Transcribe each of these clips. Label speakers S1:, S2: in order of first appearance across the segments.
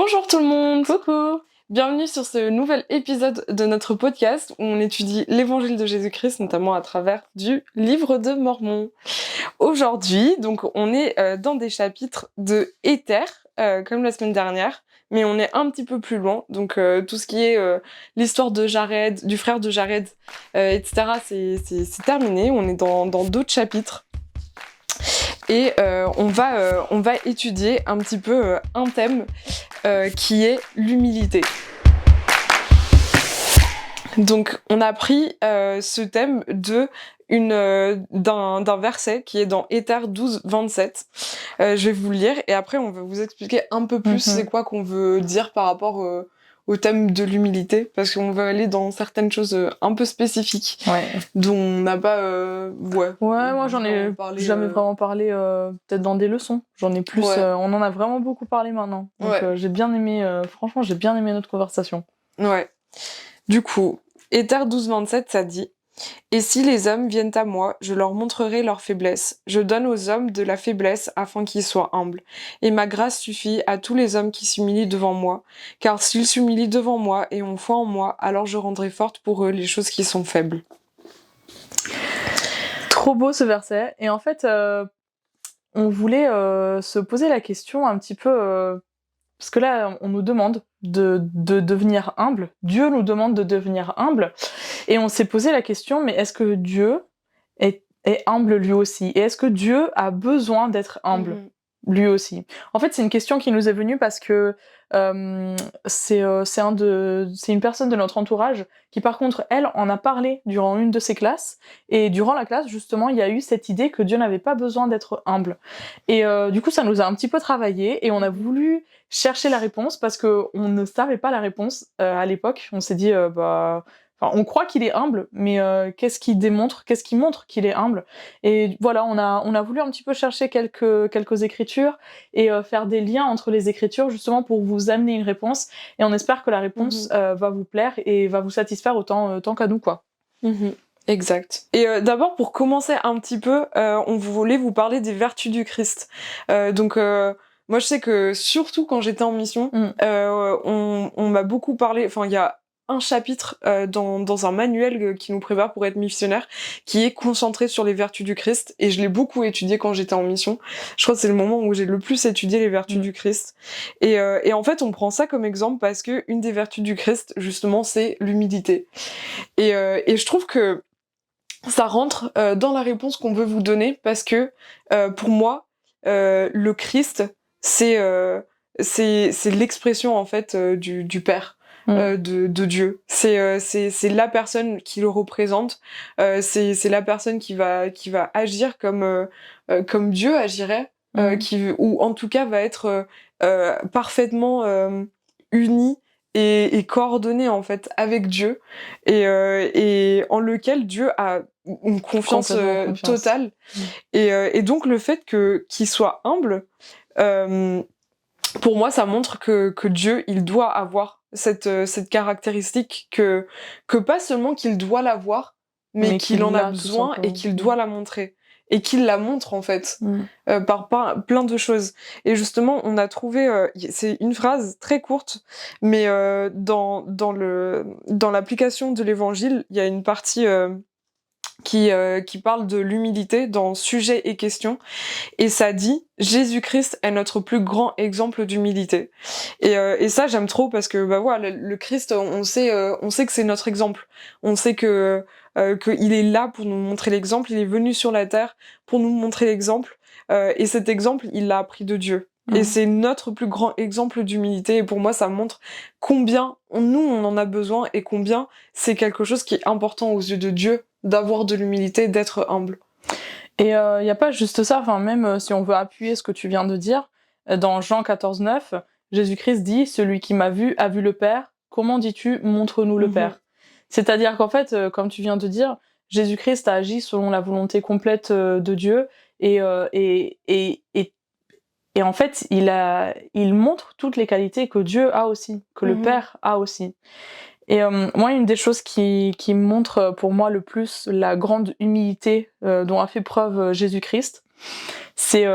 S1: Bonjour tout le monde,
S2: Coucou!
S1: bienvenue sur ce nouvel épisode de notre podcast où on étudie l'évangile de Jésus-Christ, notamment à travers du livre de Mormon. Aujourd'hui, donc on est dans des chapitres de Éther, comme la semaine dernière, mais on est un petit peu plus loin, donc tout ce qui est l'histoire de Jared, du frère de Jared, etc., c'est terminé, on est dans d'autres chapitres. Et on va étudier un petit peu un thème qui est l'humilité. Donc on a pris ce thème d'un verset qui est dans Éther 12, 27. Je vais vous le lire et après on va vous expliquer un peu plus c'est quoi qu'on veut dire par rapport au thème de l'humilité, parce qu'on va aller dans certaines choses un peu spécifiques dont on n'a pas...
S2: moi j'en ai jamais vraiment parlé peut-être dans des leçons. J'en ai plus... on en a vraiment beaucoup parlé maintenant. Donc j'ai bien aimé... franchement, j'ai bien aimé notre conversation.
S1: Ouais. Du coup, Éther 12, 27, ça dit « Et si les hommes viennent à moi, je leur montrerai leur faiblesse. Je donne aux hommes de la faiblesse afin qu'ils soient humbles. Et ma grâce suffit à tous les hommes qui s'humilient devant moi. Car s'ils s'humilient devant moi et ont foi en moi, alors je rendrai fortes pour eux les choses qui sont faibles. »
S2: Trop beau ce verset. Et en fait, on voulait se poser la question un petit peu... parce que là, on nous demande de devenir humble. Dieu nous demande de devenir humble. Et on s'est posé la question, mais est-ce que Dieu est humble lui aussi? Et est-ce que Dieu a besoin d'être humble lui aussi? En fait, c'est une question qui nous est venue parce que c'est une personne de notre entourage qui, par contre, elle, en a parlé durant une de ses classes. Et durant la classe, justement, il y a eu cette idée que Dieu n'avait pas besoin d'être humble. Et du coup, ça nous a un petit peu travaillé et on a voulu chercher la réponse parce qu'on ne savait pas la réponse à l'époque. On s'est dit, on croit qu'il est humble, mais qu'est-ce qui montre qu'il est humble? Et voilà, on a voulu un petit peu chercher quelques écritures et faire des liens entre les écritures justement pour vous amener une réponse. Et on espère que la réponse va vous plaire et va vous satisfaire autant qu'à nous, quoi.
S1: Exact. Et d'abord, pour commencer un petit peu, on voulait vous parler des vertus du Christ. Moi, je sais que surtout quand j'étais en mission, on m'a beaucoup parlé. Enfin, il y a un chapitre dans un manuel qui nous prépare pour être missionnaire qui est concentré sur les vertus du Christ, et je l'ai beaucoup étudié quand j'étais en mission. Je crois que c'est le moment où j'ai le plus étudié les vertus du Christ. Et en fait, on prend ça comme exemple parce que une des vertus du Christ, justement, c'est l'humilité. Et je trouve que ça rentre dans la réponse qu'on veut vous donner, parce que pour moi, le Christ, c'est l'expression en fait du Père, de Dieu. C'est la personne qui le représente. C'est la personne qui va agir comme Dieu agirait, ou en tout cas va être parfaitement unie et coordonnée en fait avec Dieu, et en lequel Dieu a une confiance totale. Et donc le fait qu'il soit humble, pour moi ça montre que Dieu, il doit avoir cette caractéristique, que pas seulement qu'il doit l'avoir, mais qu'il en a besoin et qu'il doit la montrer. Et qu'il la montre en fait, par plein de choses. Et justement, on a trouvé, c'est une phrase très courte, mais dans l'application de l'évangile, il y a une partie qui parle de l'humilité dans Sujet et Questions, et ça dit « Jésus-Christ est notre plus grand exemple d'humilité ». Et ça, j'aime trop, parce que voilà, le Christ, on sait que c'est notre exemple. On sait que qu'il est là pour nous montrer l'exemple, il est venu sur la terre pour nous montrer l'exemple, et cet exemple, il l'a appris de Dieu. Et c'est notre plus grand exemple d'humilité, et pour moi, ça montre combien nous, on en a besoin, et combien c'est quelque chose qui est important aux yeux de Dieu, d'avoir de l'humilité, d'être humble.
S2: Et il n'y a pas juste ça, enfin, même si on veut appuyer ce que tu viens de dire, dans Jean 14, 9, Jésus-Christ dit « Celui qui m'a vu a vu le Père, comment dis-tu, montre-nous le Père ?» C'est-à-dire qu'en fait, comme tu viens de dire, Jésus-Christ a agi selon la volonté complète de Dieu, et en fait, il montre toutes les qualités que Dieu a aussi, que le Père a aussi. Et moi, une des choses qui montre pour moi le plus la grande humilité dont a fait preuve Jésus-Christ, c'est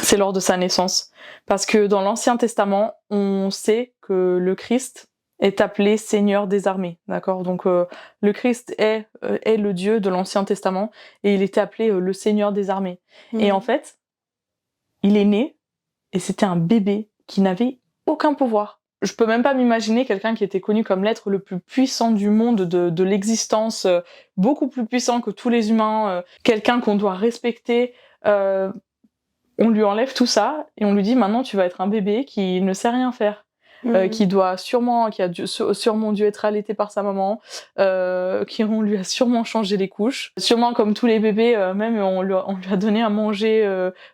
S2: c'est lors de sa naissance. Parce que dans l'Ancien Testament, on sait que le Christ est appelé Seigneur des armées, d'accord? Donc le Christ est le Dieu de l'Ancien Testament et il était appelé le Seigneur des armées. Et en fait, il est né et c'était un bébé qui n'avait aucun pouvoir. Je peux même pas m'imaginer quelqu'un qui était connu comme l'être le plus puissant du monde, de l'existence, beaucoup plus puissant que tous les humains, quelqu'un qu'on doit respecter. On lui enlève tout ça et on lui dit maintenant tu vas être un bébé qui ne sait rien faire. Qui a sûrement dû être allaité par sa maman, on lui a sûrement changé les couches. Sûrement comme tous les bébés, même on lui a donné à manger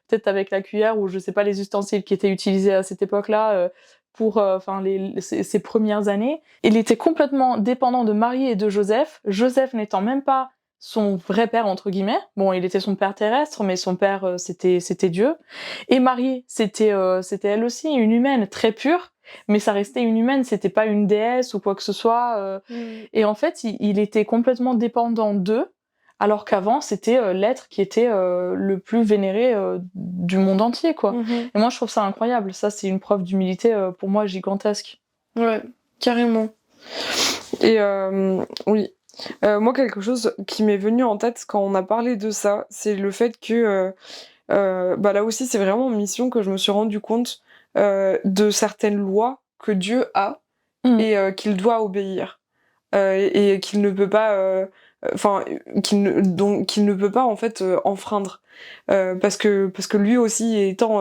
S2: peut-être avec la cuillère ou je sais pas les ustensiles qui étaient utilisés à cette époque-là pour ses premières années. Il était complètement dépendant de Marie et de Joseph. Joseph n'étant même pas son vrai père entre guillemets. Bon, il était son père terrestre, mais son père c'était Dieu. Et Marie, c'était elle aussi une humaine très pure. Mais ça restait une humaine, c'était pas une déesse ou quoi que ce soit. Et en fait, il était complètement dépendant d'eux, alors qu'avant, c'était l'être qui était le plus vénéré du monde entier, quoi. Et moi, je trouve ça incroyable. Ça, c'est une preuve d'humilité pour moi gigantesque.
S1: Ouais, carrément. Et oui. Moi, quelque chose qui m'est venu en tête quand on a parlé de ça, c'est le fait que là aussi, c'est vraiment en mission que je me suis rendu compte de certaines lois que Dieu a et qu'il doit obéir et qu'il ne peut pas qu'il ne peut pas en fait enfreindre parce que lui aussi étant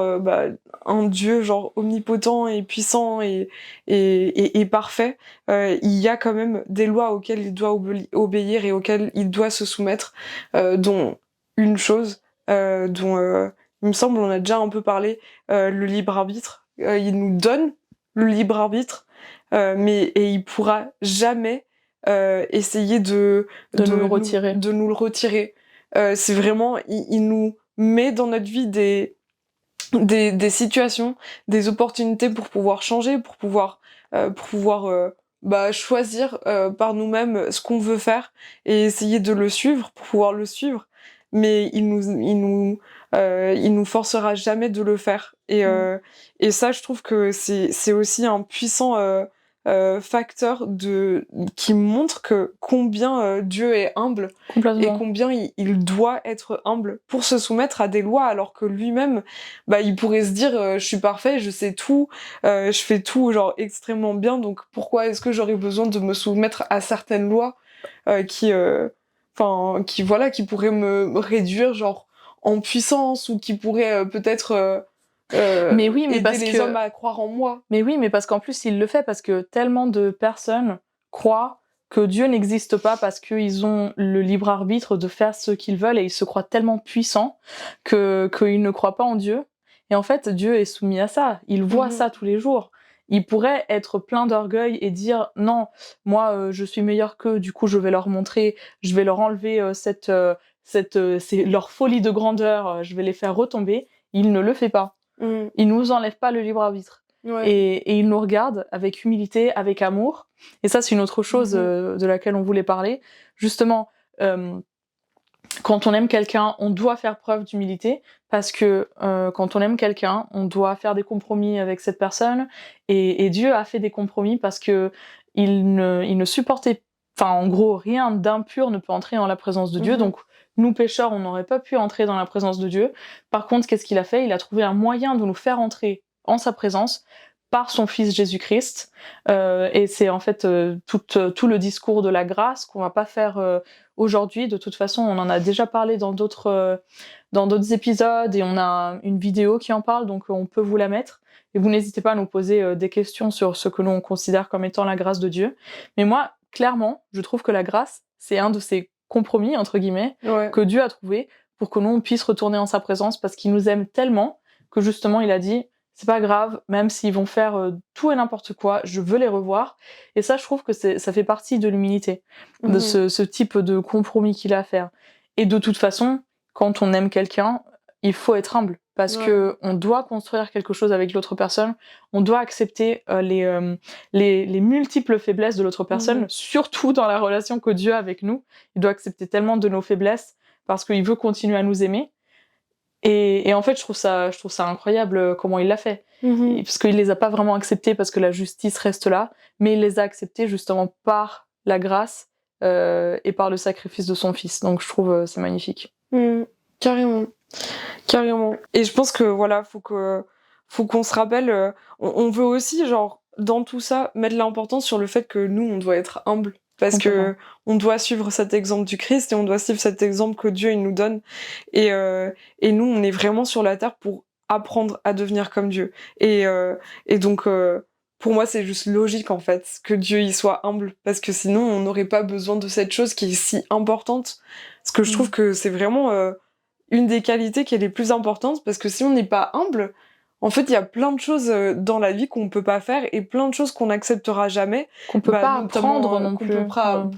S1: un Dieu genre omnipotent et puissant et parfait, il y a quand même des lois auxquelles il doit obéir et auxquelles il doit se soumettre, dont une chose dont il me semble on a déjà un peu parlé, le libre arbitre. Il nous donne le libre arbitre, mais il pourra jamais essayer de
S2: nous le retirer.
S1: De nous le retirer. C'est vraiment, il nous met dans notre vie des situations, des opportunités pour pouvoir changer, pour pouvoir choisir par nous-mêmes ce qu'on veut faire et essayer de le suivre pour pouvoir le suivre. Mais il nous forcera jamais de le faire. Et ça, je trouve que c'est aussi un puissant facteur qui montre que combien Dieu est humble et combien il doit être humble pour se soumettre à des lois alors que lui-même il pourrait se dire je suis parfait, je sais tout, je fais tout genre extrêmement bien, donc pourquoi est-ce que j'aurais besoin de me soumettre à certaines lois qui pourraient me réduire genre en puissance ou qui pourraient peut-être
S2: mais oui, mais
S1: aider
S2: parce
S1: les hommes à croire en moi.
S2: Mais oui, mais parce qu'en plus, il le fait parce que tellement de personnes croient que Dieu n'existe pas parce qu'ils ont le libre arbitre de faire ce qu'ils veulent et ils se croient tellement puissants qu'ils ne croient pas en Dieu. Et en fait, Dieu est soumis à ça. Il voit ça tous les jours. Il pourrait être plein d'orgueil et dire non, moi je suis meilleur qu'eux, du coup je vais leur montrer, je vais leur enlever c'est leur folie de grandeur, je vais les faire retomber. Il ne le fait pas. Il nous enlève pas le libre arbitre.
S1: Ouais.
S2: Et il nous regarde avec humilité, avec amour. Et ça, c'est une autre chose de laquelle on voulait parler. Justement, quand on aime quelqu'un, on doit faire preuve d'humilité parce que quand on aime quelqu'un, on doit faire des compromis avec cette personne. Et Dieu a fait des compromis parce que il ne supportait, en gros, rien d'impur ne peut entrer dans la présence de Dieu. Donc, nous pécheurs, on n'aurait pas pu entrer dans la présence de Dieu. Par contre, qu'est-ce qu'il a fait ? Il a trouvé un moyen de nous faire entrer en sa présence par son Fils Jésus-Christ. Et c'est en fait tout le discours de la grâce qu'on va pas faire aujourd'hui. De toute façon, on en a déjà parlé dans d'autres épisodes et on a une vidéo qui en parle, donc on peut vous la mettre. Et vous n'hésitez pas à nous poser des questions sur ce que l'on considère comme étant la grâce de Dieu. Mais moi, clairement, je trouve que la grâce, c'est un de ces compromis, entre guillemets, que Dieu a trouvé pour que nous puisse retourner en sa présence parce qu'il nous aime tellement que justement, il a dit c'est pas grave, même s'ils vont faire tout et n'importe quoi, je veux les revoir. Et ça, je trouve que ça fait partie de l'humilité, de ce type de compromis qu'il a à faire. Et de toute façon, quand on aime quelqu'un, il faut être humble parce que on doit construire quelque chose avec l'autre personne, on doit accepter les multiples faiblesses de l'autre personne, surtout dans la relation que Dieu a avec nous. Il doit accepter tellement de nos faiblesses parce qu'il veut continuer à nous aimer. Et en fait, je trouve ça incroyable comment il l'a fait. Parce qu'il les a pas vraiment acceptés parce que la justice reste là, mais il les a acceptés justement par la grâce et par le sacrifice de son fils. Donc je trouve c'est magnifique.
S1: Carrément. Carrément. Et je pense que voilà, faut qu'on se rappelle, on veut aussi, genre, dans tout ça, mettre l'importance sur le fait que nous, on doit être humble. Parce que on doit suivre cet exemple du Christ et on doit suivre cet exemple que Dieu il nous donne. Et nous, on est vraiment sur la terre pour apprendre à devenir comme Dieu. Et donc, pour moi, c'est juste logique, en fait, que Dieu il soit humble. Parce que sinon, on n'aurait pas besoin de cette chose qui est si importante. Parce que je trouve que c'est vraiment une des qualités qui est les plus importantes, parce que si on n'est pas humble, en fait, il y a plein de choses dans la vie qu'on peut pas faire et plein de choses qu'on n'acceptera jamais,
S2: qu'on peut pas apprendre non plus,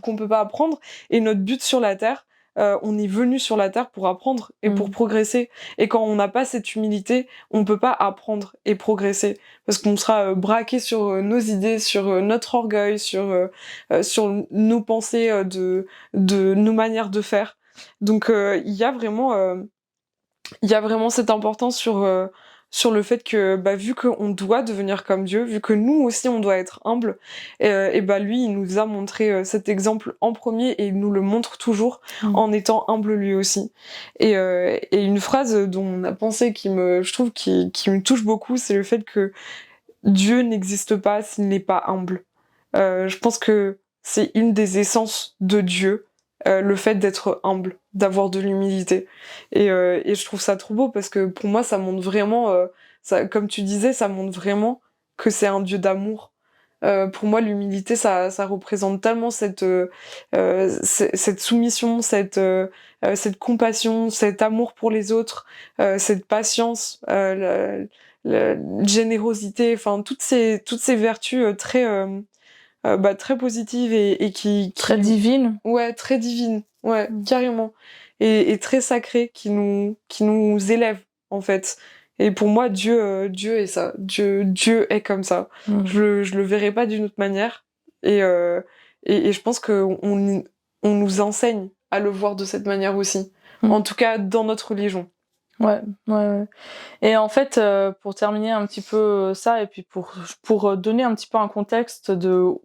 S1: qu'on peut pas apprendre. Et notre but sur la terre, on est venu sur la terre pour apprendre et pour progresser. Et quand on n'a pas cette humilité, on peut pas apprendre et progresser, parce qu'on sera braqué sur nos idées, sur notre orgueil, sur nos pensées de nos manières de faire. Donc il y a vraiment cette importance sur le fait que vu qu'on doit devenir comme Dieu, vu que nous aussi on doit être humble, et lui il nous a montré cet exemple en premier et il nous le montre toujours en étant humble lui aussi. Et une phrase dont on a pensé qui me touche beaucoup, c'est le fait que Dieu n'existe pas s'il n'est pas humble. Je pense que c'est une des essences de Dieu, le fait d'être humble, d'avoir de l'humilité. Et je trouve ça trop beau parce que pour moi, ça montre vraiment, comme tu disais, ça montre vraiment que c'est un Dieu d'amour. Pour moi, l'humilité, ça représente tellement cette soumission, cette compassion, cet amour pour les autres, cette patience, la générosité, enfin toutes ces vertus très positives et qui
S2: très divines.
S1: Ouais, très divines, ouais, carrément. Et très sacrées, qui nous élèvent, en fait. Et pour moi, Dieu est ça. Dieu est comme ça. Je le verrai pas d'une autre manière. Et je pense que on nous enseigne à le voir de cette manière aussi. En tout cas, dans notre religion.
S2: Ouais. Et en fait, pour terminer un petit peu ça, et puis pour donner un petit peu un contexte de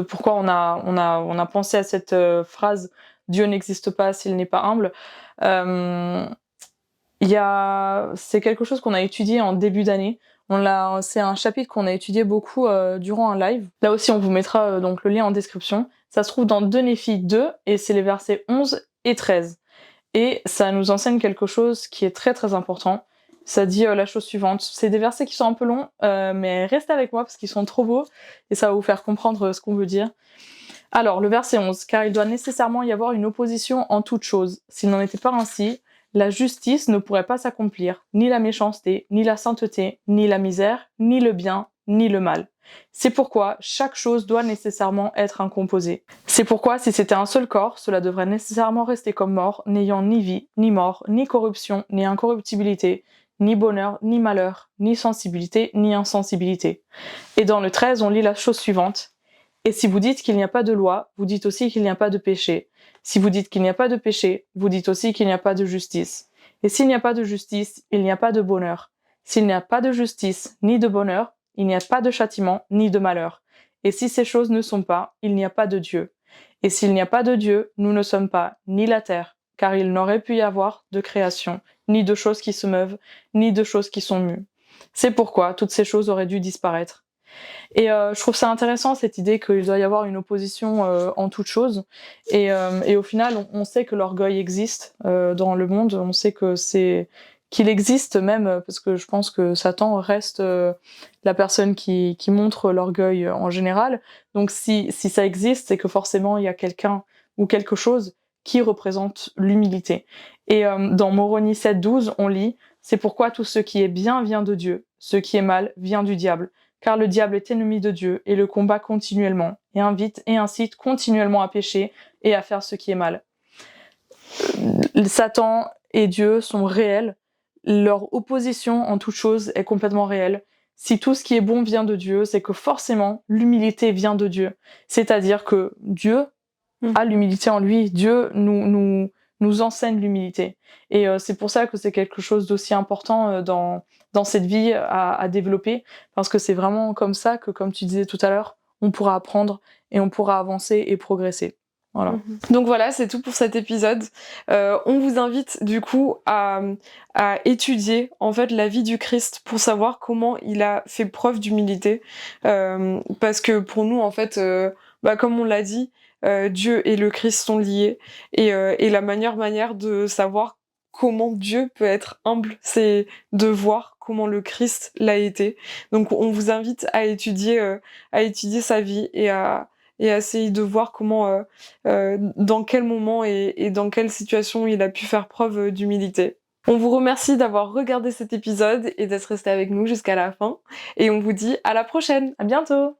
S2: pourquoi on a pensé à cette phrase « Dieu n'existe pas s'il n'est pas humble », c'est quelque chose qu'on a étudié en début d'année. C'est un chapitre qu'on a étudié beaucoup durant un live. Là aussi, on vous mettra donc le lien en description. Ça se trouve dans 2 Néphi 2, et c'est les versets 11 et 13. Et ça nous enseigne quelque chose qui est très très important. Ça dit la chose suivante. C'est des versets qui sont un peu longs, mais restez avec moi parce qu'ils sont trop beaux et ça va vous faire comprendre ce qu'on veut dire. Alors, le verset 11. « Car il doit nécessairement y avoir une opposition en toute chose. S'il n'en était pas ainsi, la justice ne pourrait pas s'accomplir, ni la méchanceté, ni la sainteté, ni la misère, ni le bien, ni le mal. C'est pourquoi chaque chose doit nécessairement être un composé. C'est pourquoi si c'était un seul corps, cela devrait nécessairement rester comme mort, n'ayant ni vie, ni mort, ni corruption, ni incorruptibilité, ni bonheur, ni malheur, ni sensibilité, ni insensibilité. » Et dans le 13, on lit la chose suivante. « Et si vous dites qu'il n'y a pas de loi, vous dites aussi qu'il n'y a pas de péché. Si vous dites qu'il n'y a pas de péché, vous dites aussi qu'il n'y a pas de justice. Et s'il n'y a pas de justice, il n'y a pas de bonheur. S'il n'y a pas de justice, ni de bonheur, il n'y a pas de châtiment, ni de malheur. Et si ces choses ne sont pas, il n'y a pas de Dieu. Et s'il n'y a pas de Dieu, nous ne sommes pas ni la terre, car il n'aurait pu y avoir de création, ni de choses qui se meuvent, ni de choses qui sont mues. C'est pourquoi toutes ces choses auraient dû disparaître. » Et je trouve ça intéressant, cette idée qu'il doit y avoir une opposition en toute chose. Et au final, on sait que l'orgueil existe dans le monde. On sait qu'il existe même, parce que je pense que Satan reste la personne qui montre l'orgueil en général. Donc si ça existe, c'est que forcément il y a quelqu'un ou quelque chose qui représente l'humilité. Et dans Moroni 7:12, on lit « C'est pourquoi tout ce qui est bien vient de Dieu, ce qui est mal vient du diable. Car le diable est ennemi de Dieu et le combat continuellement, et invite et incite continuellement à pécher et à faire ce qui est mal. » Satan et Dieu sont réels, leur opposition en toute chose est complètement réelle. Si tout ce qui est bon vient de Dieu, c'est que forcément l'humilité vient de Dieu. C'est-à-dire que Dieu a l'humilité en lui, Dieu nous nous enseigne l'humilité. Et c'est pour ça que c'est quelque chose d'aussi important dans cette vie à développer, parce que c'est vraiment comme ça que, comme tu disais tout à l'heure, on pourra apprendre et on pourra avancer et progresser. Voilà.
S1: Donc voilà, c'est tout pour cet épisode. On vous invite du coup à étudier en fait la vie du Christ pour savoir comment il a fait preuve d'humilité. Parce que pour nous, en fait, comme on l'a dit, Dieu et le Christ sont liés. Et la meilleure manière de savoir comment Dieu peut être humble, c'est de voir comment le Christ l'a été. Donc on vous invite à étudier sa vie et à essayer de voir comment, dans quel moment et dans quelle situation il a pu faire preuve d'humilité. On vous remercie d'avoir regardé cet épisode et d'être resté avec nous jusqu'à la fin. Et on vous dit à la prochaine.
S2: À bientôt!